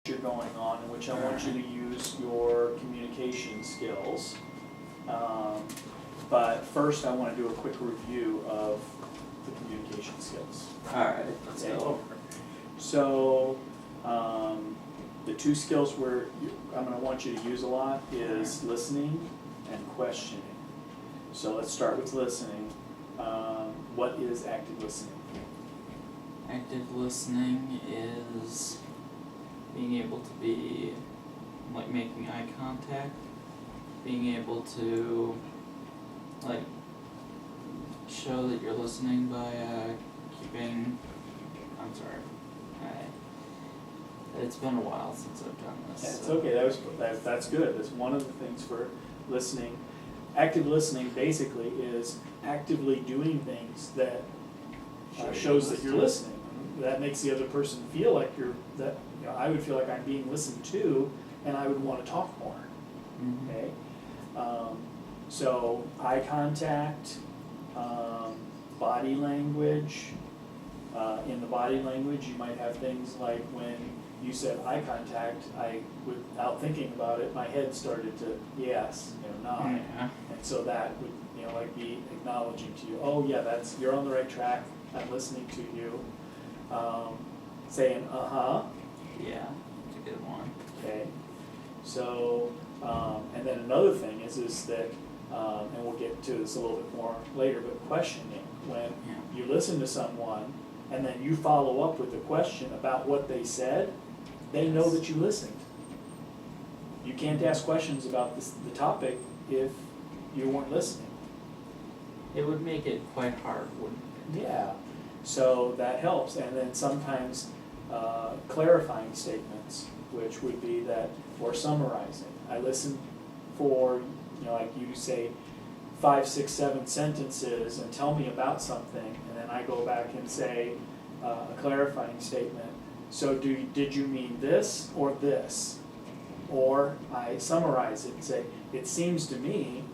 you're going on, in which I want you to use your communication skills. But first I want to do a quick review of the communication skills. Alright, let's go. So, the two skills I'm going to want you to use a lot is listening and questioning. So let's start with listening. What is active listening? Active listening is being able to be, like, making eye contact, being able to, like, show that you're listening by keeping, I'm sorry, it's been a while since I've done this. That's so. okay, that's good. That's one of the things for listening. Active listening basically is actively doing things that shows that you're listening. That makes the other person feel like I would feel like I'm being listened to, and I would want to talk more. Mm-hmm. Okay, so eye contact, body language. In the body language, you might have things like when you said eye contact, without thinking about it, my head started to nod, Yeah. and so that would like be acknowledging to you. Oh yeah, you're on the right track. I'm listening to you. Saying Yeah, it's a good one. Okay, so and then another thing is that and we'll get to this a little bit more later, but questioning, when you listen to someone and then you follow up with a question about what they said, they know that you listened. You can't ask questions about the topic if you weren't listening. It would make it quite hard, wouldn't it? Yeah, so that helps. And then sometimes clarifying statements, which would be that, or summarizing. I listen for, like you say 5, 6, 7 sentences and tell me about something, and then I go back and say a clarifying statement. So did you mean this or this? Or I summarize it and say, it seems to me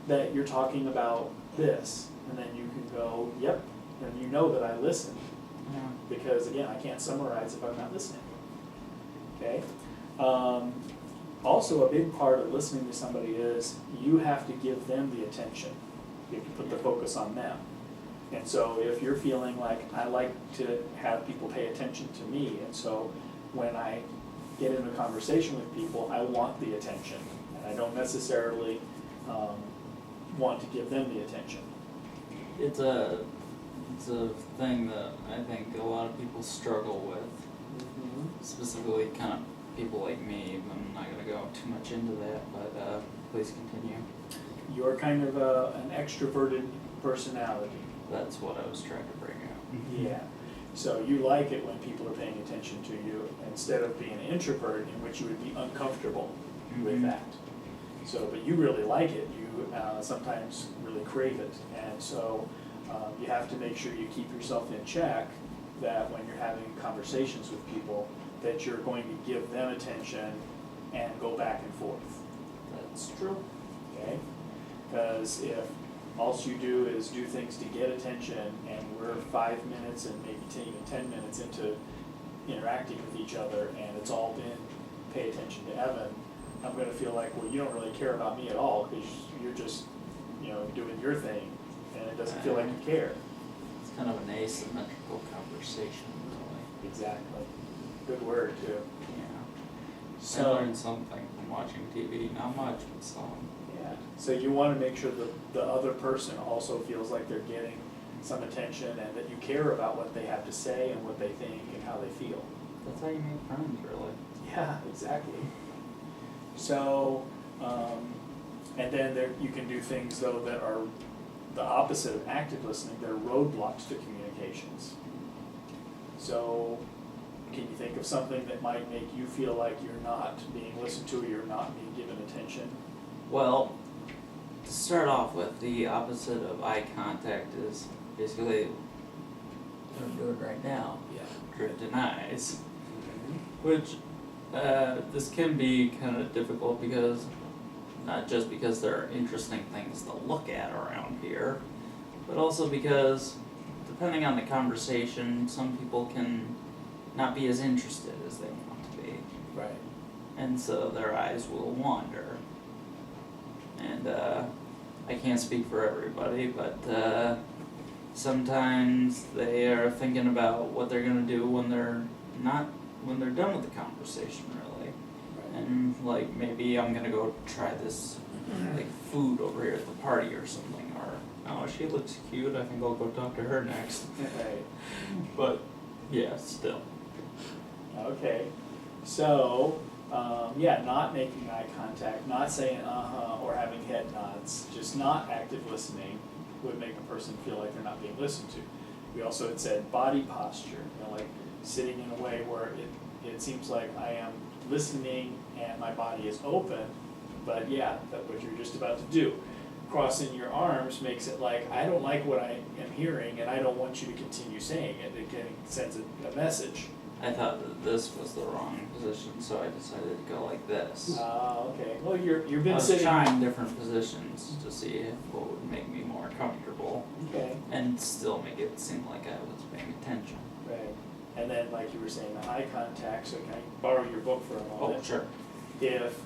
that you're talking about this. And then you can go, yep, and you know that I listened. Yeah. Because again, I can't summarize if I'm not listening. Okay? Also, a big part of listening to somebody is you have to give them the attention. You have to put the focus on them. And so if you're feeling like I like to have people pay attention to me, and so when I get into a conversation with people, I want the attention. And I don't necessarily want to give them the attention. It's a thing that I think a lot of people struggle with, specifically kind of people like me. I'm not going to go too much into that, but please continue. You're kind of an extroverted personality. That's what I was trying to bring out. Yeah. So you like it when people are paying attention to you instead of being an introvert in which you would be uncomfortable with that. So, but you really like it. You sometimes really crave it. And so you have to make sure you keep yourself in check, that when you're having conversations with people, that you're going to give them attention and go back and forth. That's true. Okay? Because if all you do is do things to get attention, and we're 5 minutes and maybe even 10 minutes into interacting with each other, and it's all been pay attention to Evan, I'm going to feel like, well, you don't really care about me at all because you're just, doing your thing, and it doesn't feel like you care. It's kind of an asymmetrical conversation, really. Exactly. Good word, too. Yeah. So, I learned something from watching TV. Not much, but some. yeah. So you want to make sure that the other person also feels like they're getting some attention and that you care about what they have to say and what they think and how they feel. That's how you make friends, really. Yeah, exactly. So, and then you can do things, though, that are the opposite of active listening. They're roadblocks to communications. So, can you think of something that might make you feel like you're not being listened to or you're not being given attention? Well, to start off with, the opposite of eye contact is basically what I'm doing right now. Yeah. Drifting eyes. Which, this can be kind of difficult because, not just because there are interesting things to look at around here, but also because, depending on the conversation, some people can not be as interested as they want to be. Right. and so their eyes will wander. And I can't speak for everybody, but sometimes they are thinking about what they're gonna do when they're done with the conversation, really. And like, maybe I'm gonna go try this like food over here at the party or something, or oh, she looks cute, I think I'll go talk to her next. Right. But yeah, still. Okay, so, yeah, not making eye contact, not saying or having head nods, just not active listening would make a person feel like they're not being listened to. We also had said body posture, like sitting in a way where it seems like I am listening and my body is open, but yeah, that's what you're just about to do. Crossing your arms makes it like, I don't like what I am hearing and I don't want you to continue saying it. It sends a message. I thought that this was the wrong position, so I decided to go like this. Okay. Well, you've I been was sitting. trying different positions to see what would make me more comfortable Okay. and still make it seem like I was paying attention. Right. And then, like you were saying, the eye contact. So can I borrow your book for a moment? Oh, sure. If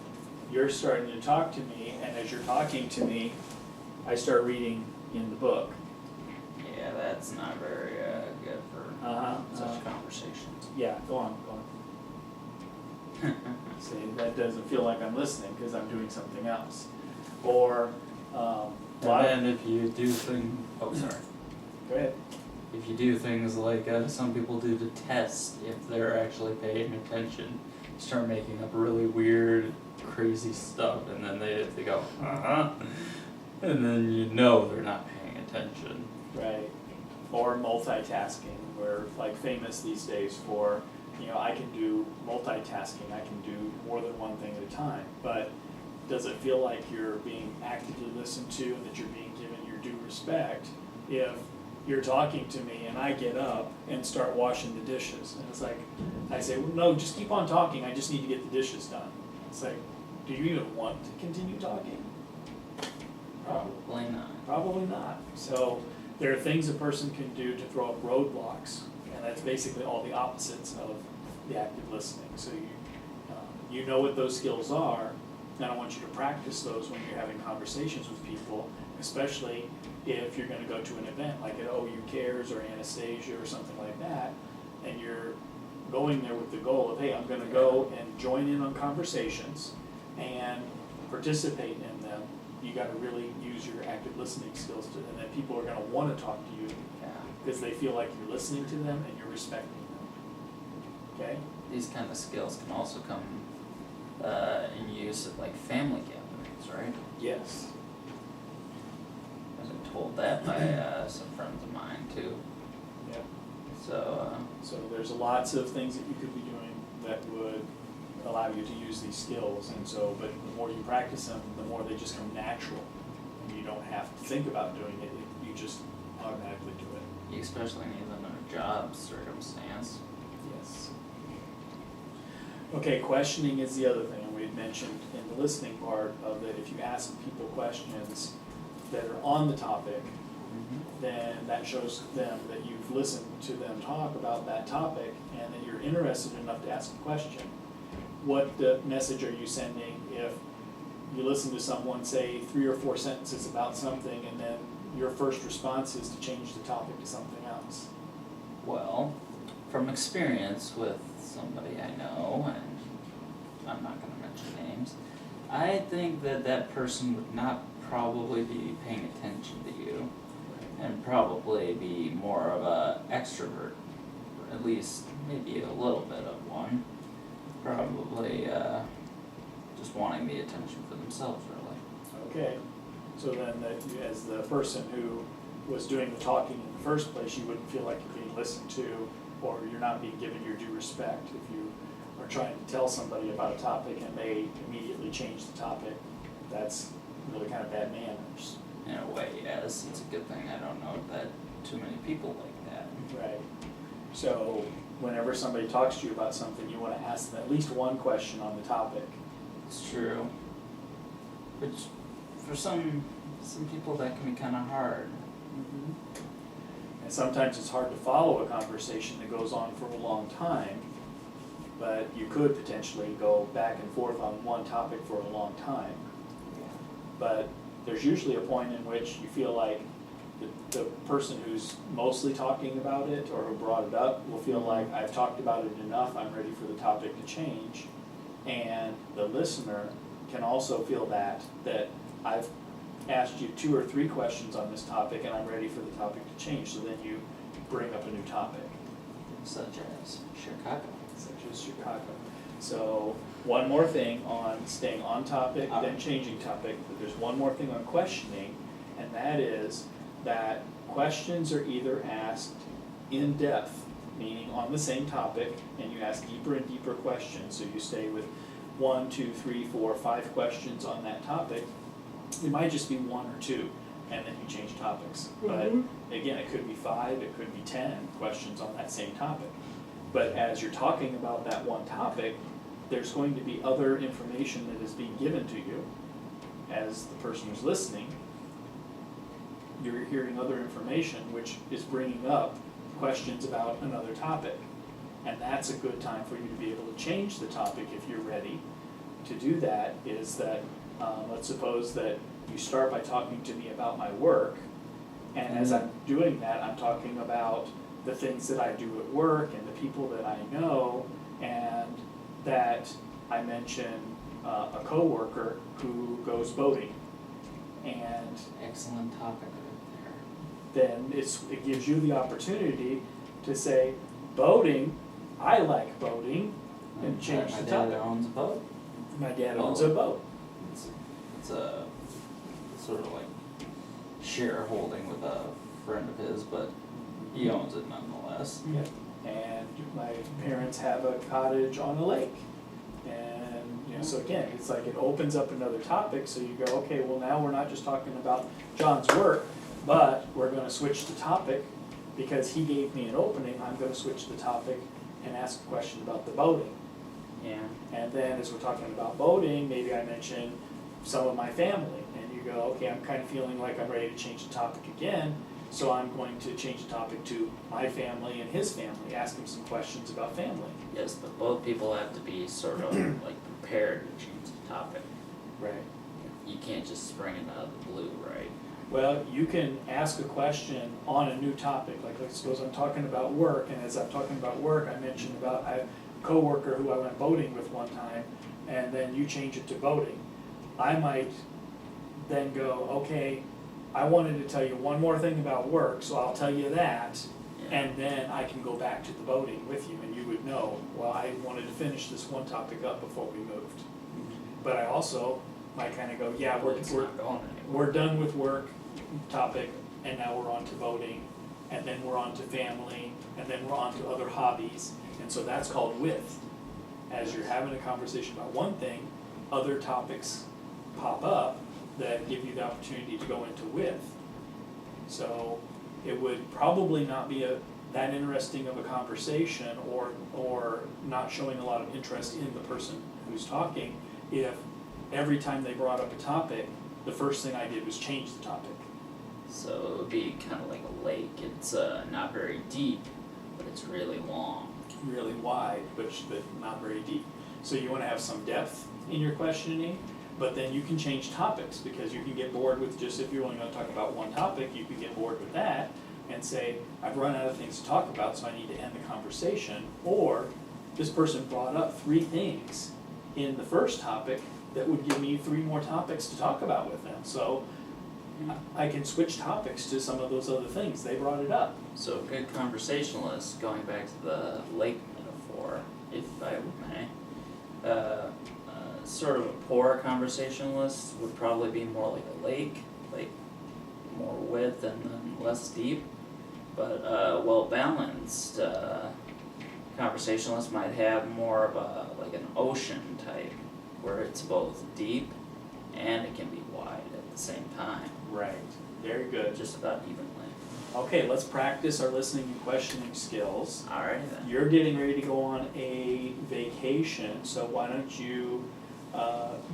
you're starting to talk to me, and as you're talking to me, I start reading in the book. Yeah, that's not very good for such conversations. Yeah. Go on. See, that doesn't feel like I'm listening because I'm doing something else. Or, And then if you do things, oh sorry, go ahead. if you do things like some people do to test if they're actually paying attention, start making up really weird, crazy stuff, and then they go, and then you know they're not paying attention. Right. Or multitasking, we're like famous these days for, I can do multitasking, I can do more than one thing at a time, but does it feel like you're being actively listened to and that you're being given your due respect if you're talking to me and I get up and start washing the dishes? And it's like, I say, well, no, just keep on talking, I just need to get the dishes done. It's like, do you even want to continue talking? Probably not. Probably not. So there are things a person can do to throw up roadblocks, and that's basically all the opposites of the active listening. So you know what those skills are, and I want you to practice those when you're having conversations with people, especially if you're going to go to an event like at OU Cares or Anastasia or something like that, and you're going there with the goal of, hey, I'm going to go and join in on conversations and participate in them. You got to really use your active listening skills to, and then people are going to want to talk to you because they feel like you're listening to them and you're respecting them. Okay? These kind of skills can also come in use at like family gatherings, right? Yes. I've been told that by some friends of mine too. Yeah. So So there's lots of things that you could be doing that would allow you to use these skills, and so, but the more you practice them, the more they just come natural, and you don't have to think about doing it, you just automatically do it. you especially need them in a job circumstance. Yes. Okay, questioning is the other thing, and we had mentioned in the listening part of that if you ask people questions that are on the topic, then that shows them that you've listened to them talk about that topic and that you're interested enough to ask a question. What message are you sending if you listen to someone say 3 or 4 sentences about something and then your first response is to change the topic to something else? Well, from experience with somebody I know, and I'm not going to mention names, I think that that person would not probably be paying attention to you and probably be more of a extrovert, or at least maybe a little bit of one. Probably just wanting the attention for themselves, really. Okay, so then as the person who was doing the talking in the first place, you wouldn't feel like you're being listened to or you're not being given your due respect. If you are trying to tell somebody about a topic and they immediately change the topic, that's really kind of bad manners. In a way, yes, it's a good thing I don't know that too many people like that. Right. So whenever somebody talks to you about something, you want to ask them at least one question on the topic. It's true. Which, for some people that can be kind of hard. And sometimes it's hard to follow a conversation that goes on for a long time but you could potentially go back and forth on one topic for a long time. But there's usually a point in which you feel like the person who's mostly talking about it or who brought it up will feel like, I've talked about it enough, I'm ready for the topic to change. And the listener can also feel that I've asked you 2 or 3 questions on this topic and I'm ready for the topic to change, so then you bring up a new topic. Such as Chicago. Such as Chicago. So, one more thing on staying on topic, then changing topic, but there's one more thing on questioning, and that is that questions are either asked in depth, meaning on the same topic, and you ask deeper and deeper questions, so you stay with 1, 2, 3, 4, 5 questions on that topic. It might just be 1 or 2, and then you change topics. But again, it could be 5, it could be 10 questions on that same topic. But as you're talking about that one topic, there's going to be other information that is being given to you as the person who's listening. You're hearing other information which is bringing up questions about another topic. And that's a good time for you to be able to change the topic if you're ready. To do that is that, let's suppose that you start by talking to me about my work, and as I'm doing that, I'm talking about the things that I do at work and the people that I know, and that I mention a coworker who goes boating. And Excellent topic right there. then it gives you the opportunity to say, boating, I like boating, and change the My topic. dad owns a boat. My dad owns a boat. It's a sort of like shareholding with a friend of his, but he owns it nonetheless. Yeah. And my parents have a cottage on a lake. And, you know, so again, it's like it opens up another topic, so you go, okay, well now we're not just talking about John's work, but we're gonna switch the topic, because he gave me an opening, I'm gonna switch the topic and ask a question about the boating. Yeah. And then as we're talking about boating, maybe I mention some of my family, and you go, okay, I'm kind of feeling like I'm ready to change the topic again, so I'm going to change the topic to my family and his family, ask him some questions about family. Yes, but both people have to be sort of like prepared to change the topic. Right. You can't just spring it out of the blue, right? Well, you can ask a question on a new topic, like let's suppose I'm talking about work, and as I'm talking about work, I mentioned about a coworker who I went boating with one time, and then you change it to boating. I might then go, okay, I wanted to tell you one more thing about work, so I'll tell you that, Yeah. and then I can go back to the boating with you, and you would know, well, I wanted to finish this one topic up before we moved. But I also might kind of go, yeah, It's not going anywhere. we're done with work topic, and now we're on to voting, and then we're on to family, and then we're on to other hobbies, and so that's called width. As you're having a conversation about one thing, other topics pop up that give you the opportunity to go into width. So it would probably not be that interesting of a conversation, or not showing a lot of interest in the person who's talking, if every time they brought up a topic, the first thing I did was change the topic. So it would be kind of like a lake. It's not very deep, but it's really long. Really wide, but not very deep. So you want to have some depth in your questioning, but then you can change topics, because you can get bored with just, if you're only going to talk about one topic, you could get bored with that and say, I've run out of things to talk about, so I need to end the conversation. Or this person brought up 3 things in the first topic that would give me 3 more topics to talk about with them. So I can switch topics to some of those other things. They brought it up. So a good conversationalist, going back to the lake metaphor, if I may, sort of a poor conversationalist would probably be more like a lake, like more width and then less deep. But well-balanced conversationalist might have more of a like an ocean type, where it's both deep and it can be wide at the same time, Right. Very good. just about evenly. Okay, let's practice our listening and questioning skills. Alrighty then. You're getting ready to go on a vacation, so why don't you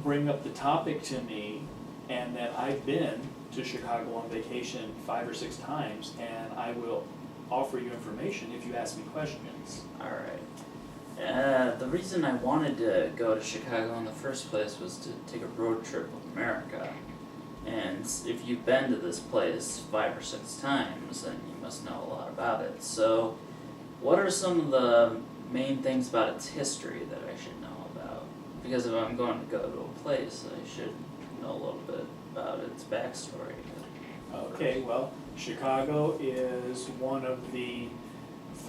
bring up the topic to me, and then I've been to Chicago on vacation 5 or 6 times, and I will offer you information if you ask me questions. Alright. The reason I wanted to go to Chicago in the first place was to take a road trip with America. And if you've been to this place 5 or 6 times, then you must know a lot about it. So, what are some of the main things about its history that I should know about? Because if I'm going to go to a place, I should know a little bit about its backstory. Okay, well, Chicago is one of the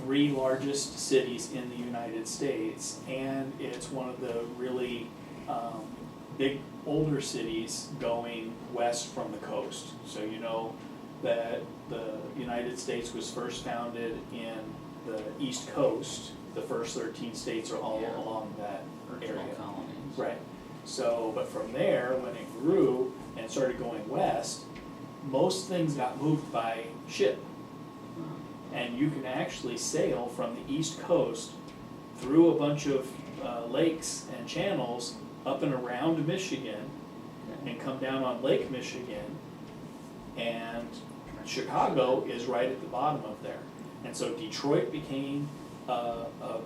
3 largest cities in the United States, and it's one of the really big older cities going west from the coast. So you know that the United States was first founded in the East Coast. The first 13 states are all Yeah. along that Original area. colonies. Right. So, but from there, when it grew and started going west, most things got moved by ship. And you can actually sail from the East Coast through a bunch of lakes and channels up and around Michigan and come down on Lake Michigan. And Chicago is right at the bottom of there. And so Detroit became a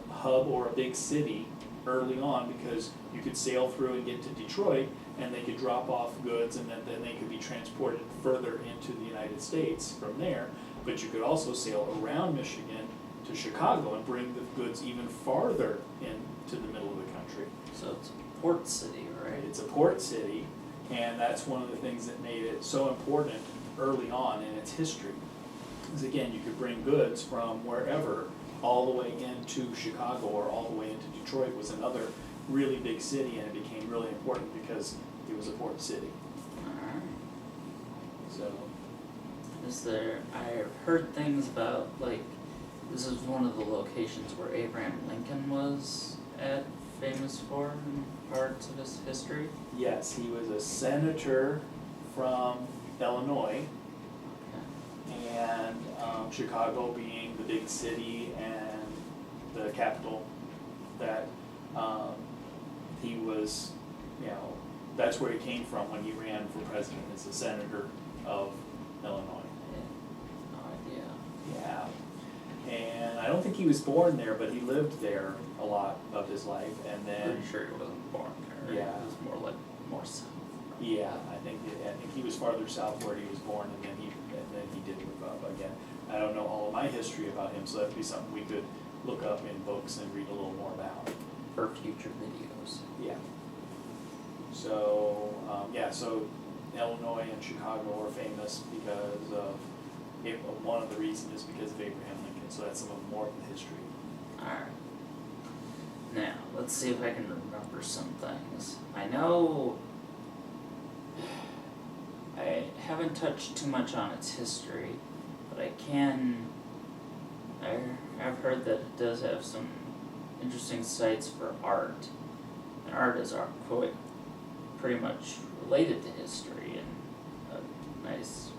hub or a big city early on because you could sail through and get to Detroit and they could drop off goods and then they could be transported further into the United States from there. But you could also sail around Michigan to Chicago and bring the goods even farther into the middle of the country. So it's a port city, right? It's a port city, and that's one of the things that made it so important early on in its history. Because again, you could bring goods from wherever all the way into Chicago or all the way into Detroit was another really big city, and it became really important because it was a port city. Alright. So, I've heard things about, like, this is one of the locations where Abraham Lincoln was famous for in parts of his history. yes, he was a senator from Illinois, and Chicago being the big city and the capital, that he was, that's where he came from when he ran for president as a senator of Illinois. No idea. Yeah, and I don't think he was born there, but he lived there a lot of his life, and then, Pretty sure he wasn't born there. Yeah. It was more south. yeah, I think he was farther south where he was born, and then he did move up again. I don't know all of my history about him, so that'd be something we could look up in books and read a little more about. For future videos. Yeah. So, so Illinois and Chicago are famous because of, one of the reasons is because of Abraham Lincoln, so that's some of more of the history. Alright. Now, let's see if I can remember some things. I know I haven't touched too much on its history, but I've heard that it does have some interesting sites for art. And art is quite pretty much related to history in a nice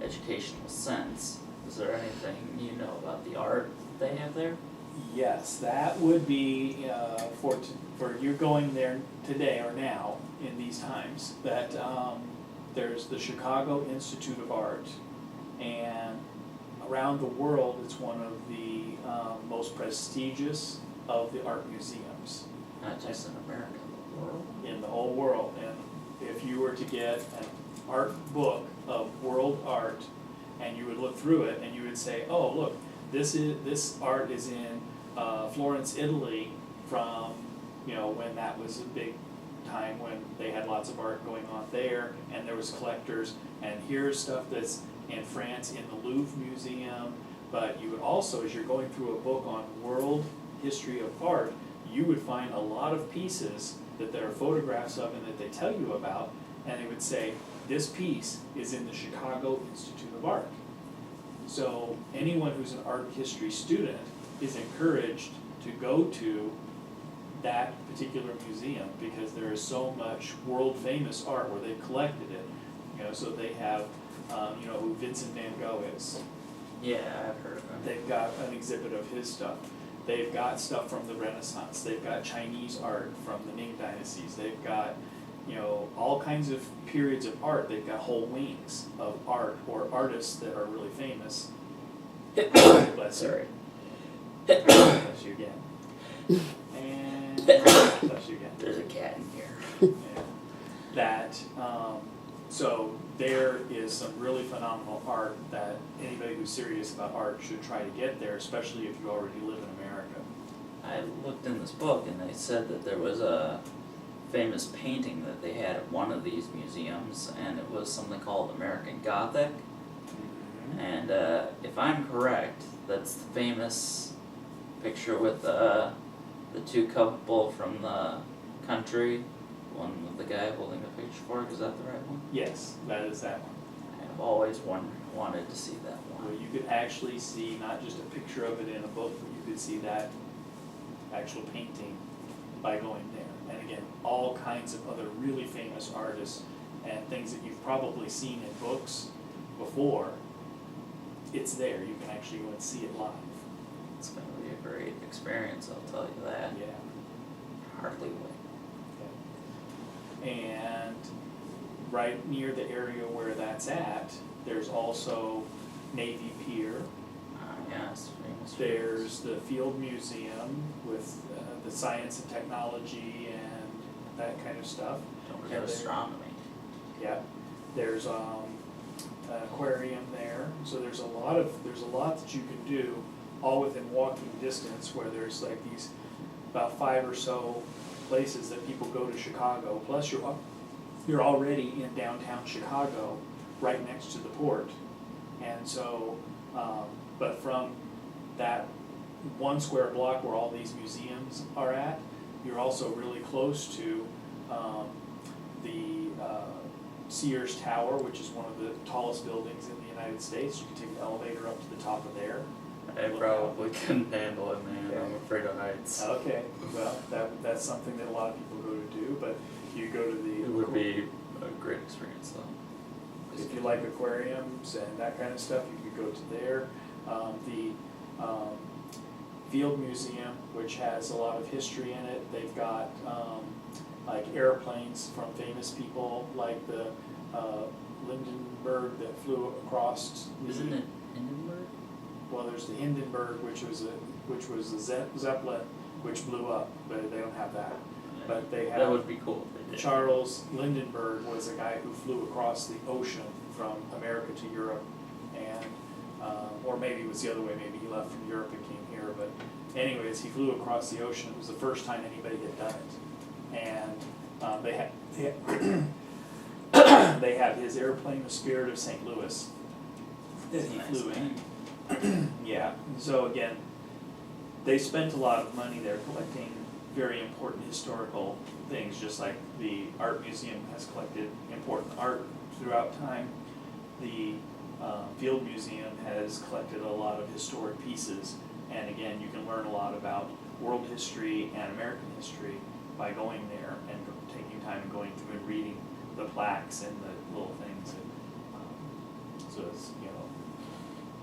educational sense. Is there anything you know about the art they have there? Yes, that would be, for you going there today or now, in these times, that there's the Chicago Institute of Art, and around the world, it's one of the most prestigious of the art museums Not just in America, the world. in the whole world. And if you were to get an art book of world art, and you would look through it, and you would say, oh, look, this art is in Florence, Italy, from when that was a big time when they had lots of art going on there, and there was collectors. And here's stuff that's in France in the Louvre Museum. But you would also, as you're going through a book on world history of art, you would find a lot of pieces that there are photographs of and that they tell you about, and they would say, this piece is in the Chicago Institute of Art. So anyone who's an art history student is encouraged to go to that particular museum because there is so much world famous art where they've collected it. So they have, who Vincent van Gogh is. Yeah, I've heard of them. They've got an exhibit of his stuff. They've got stuff from the Renaissance. They've got Chinese art from the Ming dynasties. They've got, all kinds of periods of art. They've got whole wings of art or artists that are really famous. Bless you. Sorry. Bless you again. And touch you again. There's a cat in here. Yeah. That, so there is some really phenomenal art that anybody who's serious about art should try to get there, especially if you already live in America. I looked in this book and they said that there was a famous painting that they had at one of these museums, and it was something called American Gothic. And if I'm correct, that's the famous picture with the two couple from the country, one with the guy holding a pitchfork. Is that the right one? Yes, that is that one. I've always wanted to see that Where one. you could actually see not just a picture of it in a book, but you could see that actual painting by going there. And again, all kinds of other really famous artists and things that you've probably seen in books before, it's there. You can actually go and see it live. It's going to be a great experience, I'll tell you that. Yeah. Hardly wait. And right near the area where that's at, there's also Navy Pier. Yes, famous. There's the Field Museum with the science and technology and that kind of stuff. Don't forget astronomy. Yeah. There's an aquarium there. So there's a lot that you can do, all within walking distance, where there's like these about 5 or so places that people go to Chicago. Plus you're already in downtown Chicago, right next to the port. And so, but from that 1 square block where all these museums are at, you're also really close to the Sears Tower, which is one of the tallest buildings in the United States. You can take an elevator up to the top of there. I probably couldn't handle it, man. Okay. I'm afraid of heights. Okay, well, that's something that a lot of people go to do, but you go to the. It would be a great experience, though. If you like aquariums and that kind of stuff, you could go to there. The Field Museum, which has a lot of history in it, they've got like airplanes from famous people, like the Lindenberg that flew across. Isn't it Hindenburg? Well, there's the Hindenburg, which was a Zeppelin, which blew up, but they don't have that. But they have. That would be cool if they did. Charles Lindenberg was a guy who flew across the ocean from America to Europe, and or maybe it was the other way. Maybe he left from Europe and came here. But anyways, he flew across the ocean. It was the first time anybody had done it, and they have his airplane, the Spirit of St. Louis, that he Nice flew in. name. Yeah, so again, they spent a lot of money there collecting very important historical things, just like the art museum has collected important art throughout time. The Field Museum has collected a lot of historic pieces, and again, you can learn a lot about world history and American history by going there and taking time and going through and reading the plaques and the little things. And, so it's,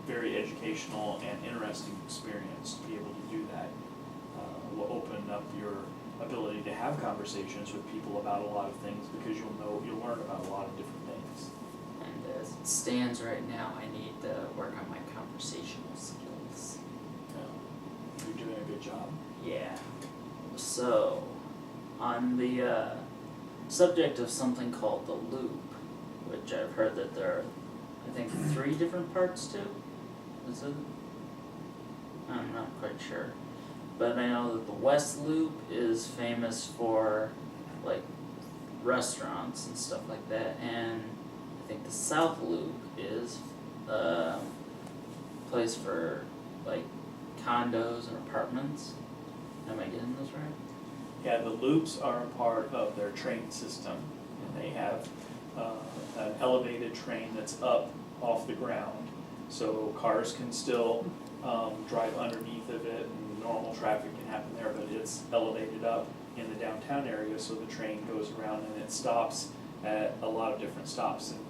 very educational and interesting experience to be able to do that. Will open up your ability to have conversations with people about a lot of things, because you'll learn about a lot of different things. And as it stands right now, I need to work on my conversational skills. You're doing a good job. Yeah. So, on the subject of something called the loop, which I've heard that there are, I think, 3 different parts to. Is it? I'm not quite sure. But I know that the West Loop is famous for, like, restaurants and stuff like that, and I think the South Loop is a place for, like, condos and apartments. Am I getting this right? Yeah, the loops are a part of their train system, and they have an elevated train that's up off the ground, so cars can still drive underneath of it, and normal traffic can happen there, but it's elevated up in the downtown area, so the train goes around and it stops at a lot of different stops, and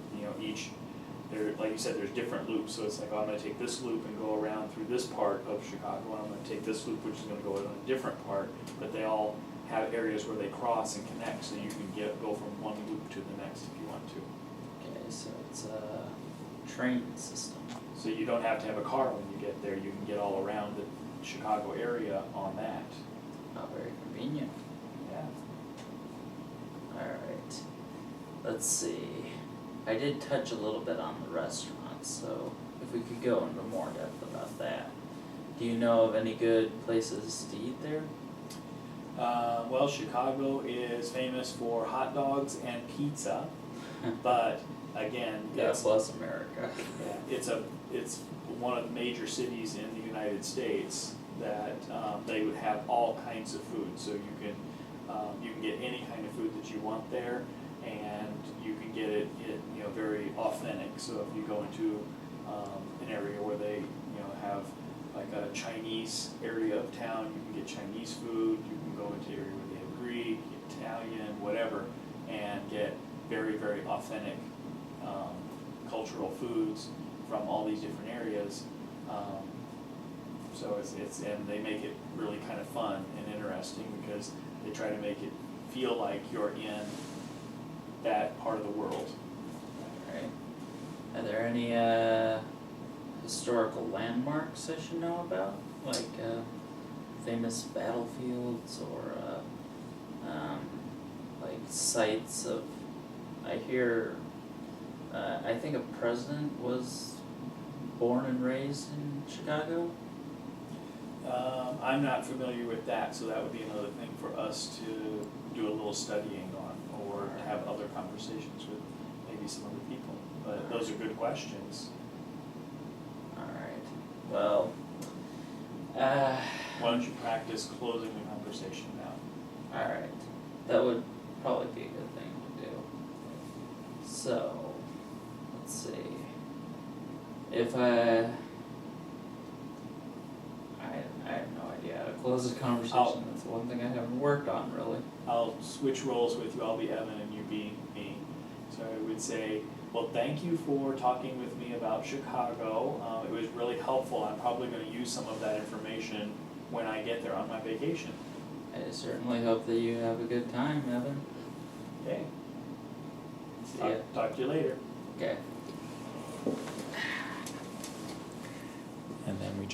like you said, there's different loops, so it's like, I'm gonna take this loop and go around through this part of Chicago, and I'm gonna take this loop, which is gonna go in a different part, but they all have areas where they cross and connect, so you can go from one loop to the next if you want to. Okay, so it's a train system. So you don't have to have a car when you get there, you can get all around the Chicago area on that. How very convenient. Yeah. Alright, let's see. I did touch a little bit on the restaurants, so if we could go into more depth about that. Do you know of any good places to eat there? Well, Chicago is famous for hot dogs and pizza, but again, God it's, bless America. yeah, it's one of the major cities in the United States that they would have all kinds of food. So you can get any kind of food that you want there, and you can get it very authentic. So if you go into an area where they have like a Chinese area of town, you can get Chinese food. You can go into an area where they have Greek, Italian, whatever, and get very, very authentic cultural foods from all these different areas. So it's and they make it really kind of fun and interesting because they try to make it feel like you're in that part of the world. Alright. Are there any historical landmarks I should know about? Like famous battlefields or like sites of, I hear, I think a president was born and raised in Chicago? I'm not familiar with that, so that would be another thing for us to do a little studying on, or to have other conversations with maybe some other people. But those are good questions. Alright, well, Why don't you practice closing the conversation now? alright, that would probably be a good thing to do. So, let's see. If I have no idea how to close the conversation, that's one thing I haven't worked on really. I'll switch roles with you. I'll be Evan and you be me. So I would say, well, thank you for talking with me about Chicago. It was really helpful. I'm probably going to use some of that information when I get there on my vacation. I certainly hope that you have a good time, Evan. Okay. See ya. Talk to you later. Okay. And then we just